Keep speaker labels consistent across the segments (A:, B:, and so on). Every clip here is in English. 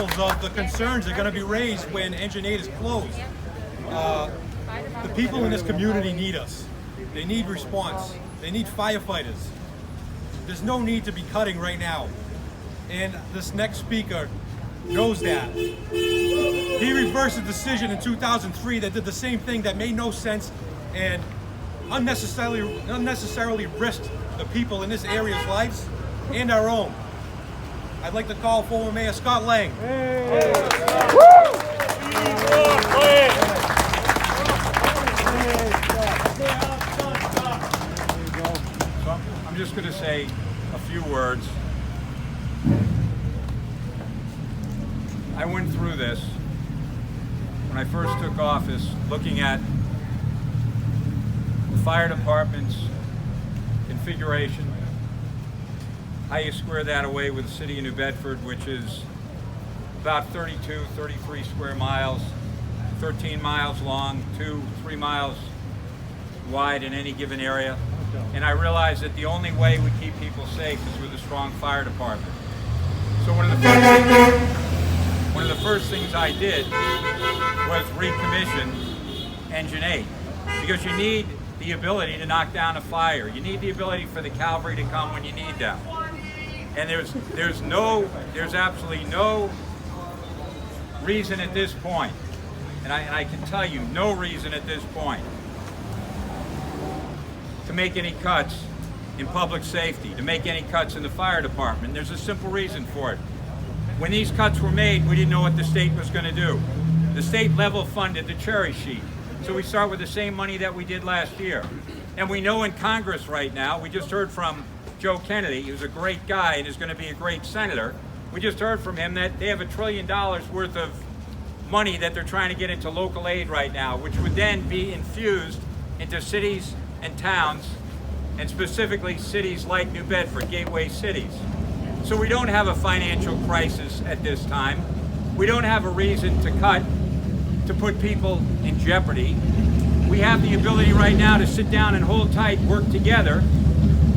A: of the concerns that are going to be raised when Engine 8 is closed. The people in this community need us. They need response. They need firefighters. There's no need to be cutting right now. And this next speaker knows that. He reversed a decision in 2003 that did the same thing, that made no sense and unnecessarily risked the people in this area's lives and our own. I'd like to call former Mayor Scott Lang. Hey.
B: So I'm just going to say a few words. I went through this when I first took office, looking at the fire department's configuration, how you square that away with the city of New Bedford, which is about 32, 33 square miles, 13 miles long, 2-3 miles wide in any given area. And I realized that the only way we keep people safe is with a strong fire department. So one of the first things I did was recommission Engine 8, because you need the ability to knock down a fire. You need the ability for the cavalry to come when you need them. And there's absolutely no reason at this point, and I can tell you no reason at this point, to make any cuts in public safety, to make any cuts in the fire department. There's a simple reason for it. When these cuts were made, we didn't know what the state was going to do. The state level funded the cherry sheet. So we start with the same money that we did last year. And we know in Congress right now, we just heard from Joe Kennedy, he was a great guy and is going to be a great senator. We just heard from him that they have $1 trillion worth of money that they're trying to get into local aid right now, which would then be infused into cities and towns, and specifically cities like New Bedford, gateway cities. So we don't have a financial crisis at this time. We don't have a reason to cut, to put people in jeopardy. We have the ability right now to sit down and hold tight, work together,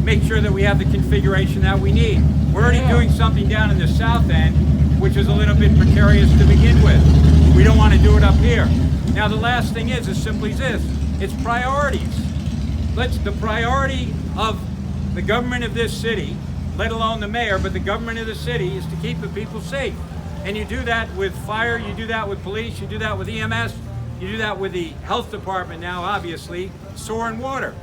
B: make sure that we have the configuration that we need. We're already doing something down in the south end, which is a little bit precarious to begin with. We don't want to do it up here. Now the last thing is as simply as this, it's priorities. The priority of the government of this city, let alone the mayor, but the government of the city, is to keep the people safe. And you do that with fire, you do that with police, you do that with EMS, you do that with the health department now, obviously, sewer and water.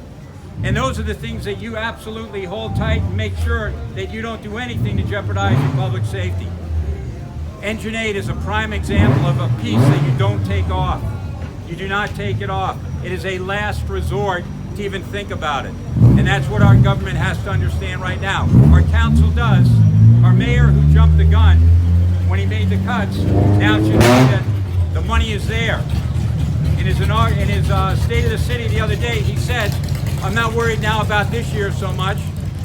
B: And those are the things that you absolutely hold tight and make sure that you don't do anything to jeopardize your public safety. Engine 8 is a prime example of a piece that you don't take off. You do not take it off. It is a last resort to even think about it. And that's what our government has to understand right now. Our council does. Our mayor, who jumped the gun when he made the cuts, now should know that the money is there. In his State of the City the other day, he said, I'm not worried now about this year so much.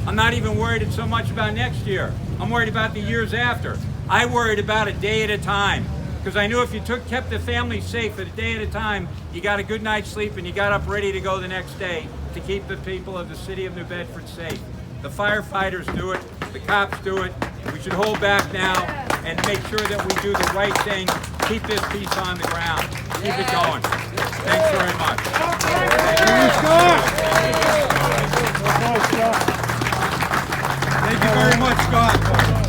B: I'm not even worried so much about next year. I'm worried about the years after. I worried about a day at a time, because I knew if you kept the family safe a day at a time, you got a good night's sleep and you got up ready to go the next day to keep the people of the city of New Bedford safe. The firefighters do it, the cops do it. We should hold back now and make sure that we do the right thing, keep this piece on the ground, keep it going. Thanks very much.
A: Thank you very much, Scott.